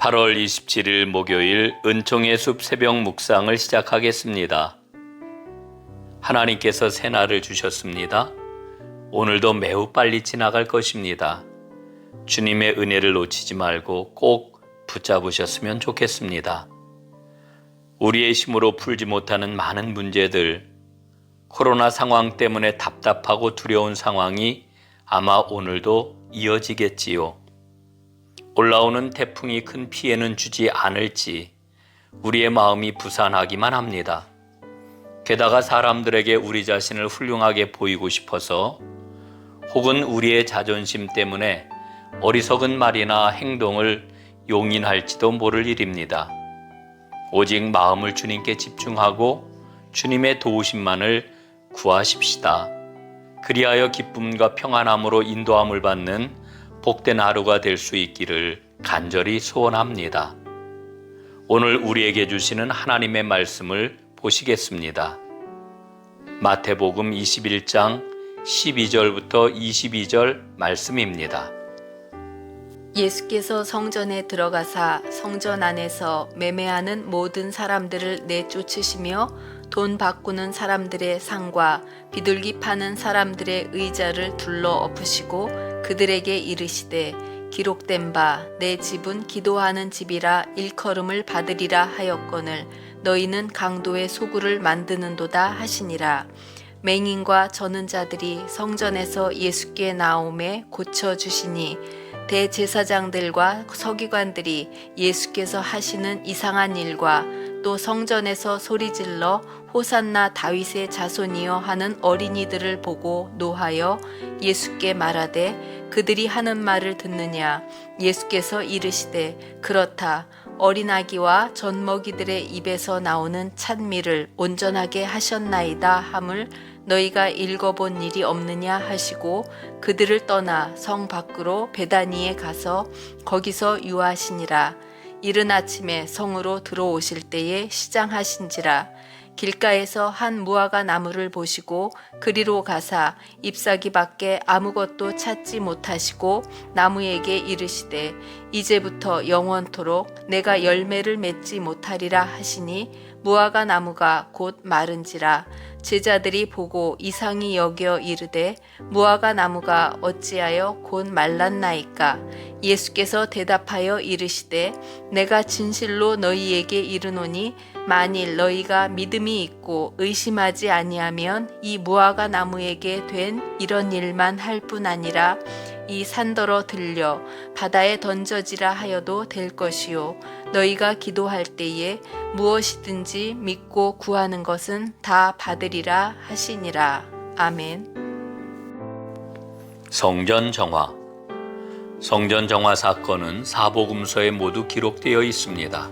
8월 27일 목요일 은총의 숲 새벽 묵상을 시작하겠습니다. 하나님께서 새날을 주셨습니다. 오늘도 매우 빨리 지나갈 것입니다. 주님의 은혜를 놓치지 말고 꼭 붙잡으셨으면 좋겠습니다. 우리의 힘으로 풀지 못하는 많은 문제들, 코로나 상황 때문에 답답하고 두려운 상황이 아마 오늘도 이어지겠지요. 올라오는 태풍이 큰 피해는 주지 않을지 우리의 마음이 부산하기만 합니다. 게다가 사람들에게 우리 자신을 훌륭하게 보이고 싶어서 혹은 우리의 자존심 때문에 어리석은 말이나 행동을 용인할지도 모를 일입니다. 오직 마음을 주님께 집중하고 주님의 도우심만을 구하십시다. 그리하여 기쁨과 평안함으로 인도함을 받는 복된 하루가 될 수 있기를 간절히 소원합니다. 오늘 우리에게 주시는 하나님의 말씀을 보시겠습니다. 마태복음 21장 12절부터 22절 말씀입니다. 예수께서 성전에 들어가사 성전 안에서 매매하는 모든 사람들을 내쫓으시며 돈 바꾸는 사람들의 상과 비둘기 파는 사람들의 의자를 둘러 엎으시고 그들에게 이르시되 기록된 바 내 집은 기도하는 집이라 일컬음을 받으리라 하였거늘 너희는 강도의 소굴을 만드는도다 하시니라. 맹인과 저는 자들이 성전에서 예수께 나오매 고쳐주시니 대제사장들과 서기관들이 예수께서 하시는 이상한 일과 또 성전에서 소리질러 호산나 다윗의 자손이여 하는 어린이들을 보고 노하여 예수께 말하되 그들이 하는 말을 듣느냐. 예수께서 이르시되 그렇다. 어린아기와 젖먹이들의 입에서 나오는 찬미를 온전하게 하셨나이다 함을 너희가 읽어본 일이 없느냐 하시고 그들을 떠나 성 밖으로 베다니에 가서 거기서 유하시니라. 이른 아침에 성으로 들어오실 때에 시장하신지라. 길가에서 한 무화과 나무를 보시고 그리로 가사 잎사귀 밖에 아무것도 찾지 못하시고 나무에게 이르시되 이제부터 영원토록 내가 열매를 맺지 못하리라 하시니 무화과 나무가 곧 마른지라. 제자들이 보고 이상히 여겨 이르되 무화과 나무가 어찌하여 곧 말랐나이까. 예수께서 대답하여 이르시되 내가 진실로 너희에게 이르노니 만일 너희가 믿음이 있고 의심하지 아니하면 이 무화과 나무에게 된 이런 일만 할 뿐 아니라 이 산더러 들려 바다에 던져지라 하여도 될 것이요. 너희가 기도할 때에 무엇이든지 믿고 구하는 것은 다 받으리라 하시니라. 아멘. 성전 정화. 성전 정화 사건은 사복음서에 모두 기록되어 있습니다.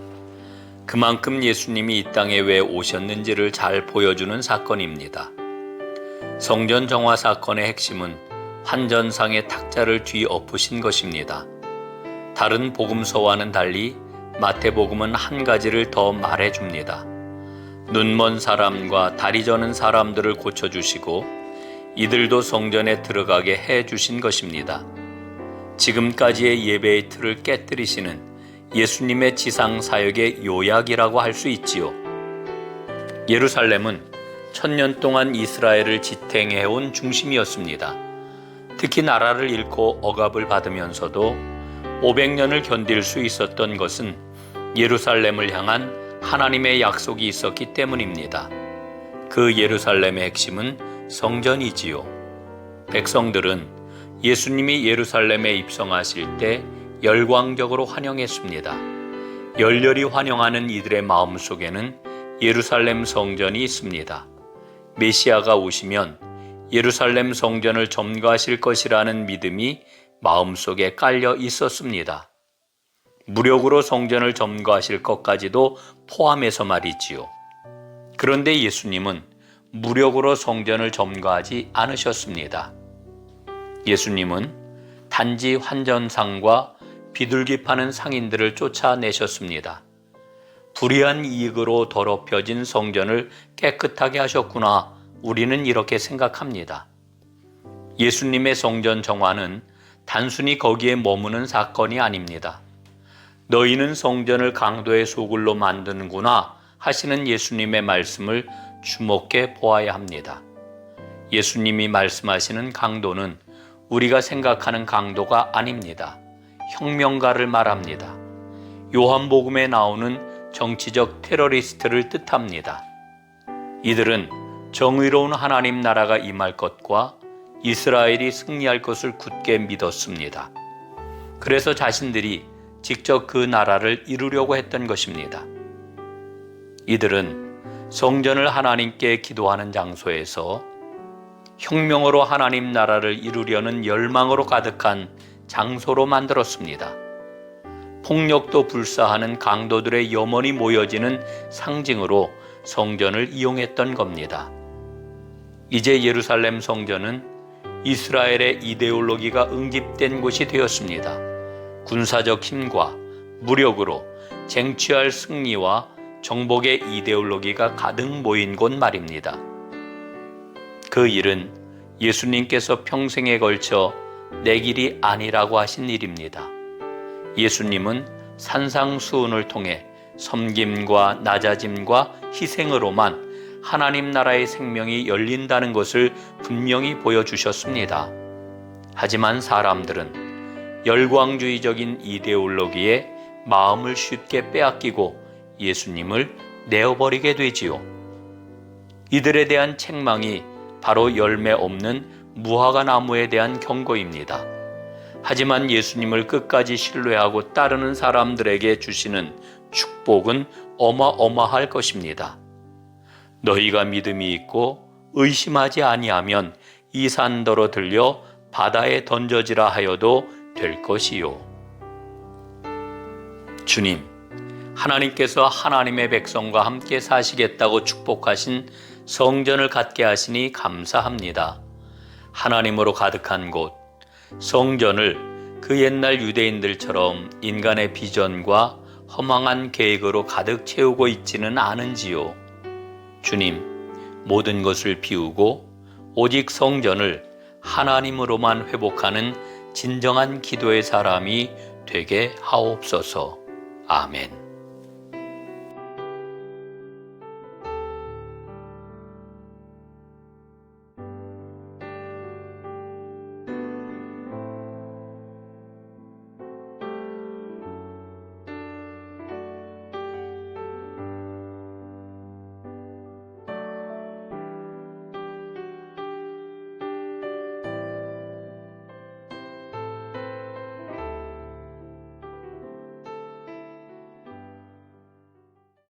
그만큼 예수님이 이 땅에 왜 오셨는지를 잘 보여주는 사건입니다. 성전 정화 사건의 핵심은 환전상의 탁자를 뒤엎으신 것입니다. 다른 복음서와는 달리 마태복음은 한 가지를 더 말해줍니다. 눈먼 사람과 다리 저는 사람들을 고쳐주시고 이들도 성전에 들어가게 해주신 것입니다. 지금까지의 예배의 틀을 깨뜨리시는 예수님의 지상 사역의 요약이라고 할 수 있지요. 예루살렘은 1000년 동안 이스라엘을 지탱해온 중심이었습니다. 특히 나라를 잃고 억압을 받으면서도 500년을 견딜 수 있었던 것은 예루살렘을 향한 하나님의 약속이 있었기 때문입니다. 그 예루살렘의 핵심은 성전이지요. 백성들은 예수님이 예루살렘에 입성하실 때 열광적으로 환영했습니다. 열렬히 환영하는 이들의 마음속에는 예루살렘 성전이 있습니다. 메시아가 오시면 예루살렘 성전을 점거하실 것이라는 믿음이 마음속에 깔려 있었습니다. 무력으로 성전을 점거하실 것까지도 포함해서 말이지요. 그런데 예수님은 무력으로 성전을 점거하지 않으셨습니다. 예수님은 단지 환전상과 비둘기 파는 상인들을 쫓아내셨습니다. 불의한 이익으로 더럽혀진 성전을 깨끗하게 하셨구나, 우리는 이렇게 생각합니다. 예수님의 성전 정화는 단순히 거기에 머무는 사건이 아닙니다. 너희는 성전을 강도의 소굴로 만드는구나 하시는 예수님의 말씀을 주목해 보아야 합니다. 예수님이 말씀하시는 강도는 우리가 생각하는 강도가 아닙니다. 혁명가를 말합니다. 요한복음에 나오는 정치적 테러리스트를 뜻합니다. 이들은 정의로운 하나님 나라가 임할 것과 이스라엘이 승리할 것을 굳게 믿었습니다. 그래서 자신들이 직접 그 나라를 이루려고 했던 것입니다. 이들은 성전을 하나님께 기도하는 장소에서 혁명으로 하나님 나라를 이루려는 열망으로 가득한 장소로 만들었습니다. 폭력도 불사하는 강도들의 염원이 모여지는 상징으로 성전을 이용했던 겁니다. 이제 예루살렘 성전은 이스라엘의 이데올로기가 응집된 곳이 되었습니다. 군사적 힘과 무력으로 쟁취할 승리와 정복의 이데올로기가 가득 모인 곳 말입니다. 그 일은 예수님께서 평생에 걸쳐 내 길이 아니라고 하신 일입니다. 예수님은 산상수훈을 통해 섬김과 낮아짐과 희생으로만 하나님 나라의 생명이 열린다는 것을 분명히 보여주셨습니다. 하지만 사람들은 열광주의적인 이데올로기에 마음을 쉽게 빼앗기고 예수님을 내어버리게 되지요. 이들에 대한 책망이 바로 열매 없는 무화과 나무에 대한 경고입니다. 하지만 예수님을 끝까지 신뢰하고 따르는 사람들에게 주시는 축복은 어마어마할 것입니다. 너희가 믿음이 있고 의심하지 아니하면 이 산더러 들려 바다에 던져지라 하여도 될 것이요. 주님, 하나님께서 하나님의 백성과 함께 사시겠다고 축복하신 성전을 갖게 하시니 감사합니다. 하나님으로 가득한 곳, 성전을 그 옛날 유대인들처럼 인간의 비전과 허망한 계획으로 가득 채우고 있지는 않은지요. 주님, 모든 것을 비우고 오직 성전을 하나님으로만 회복하는 진정한 기도의 사람이 되게 하옵소서. 아멘.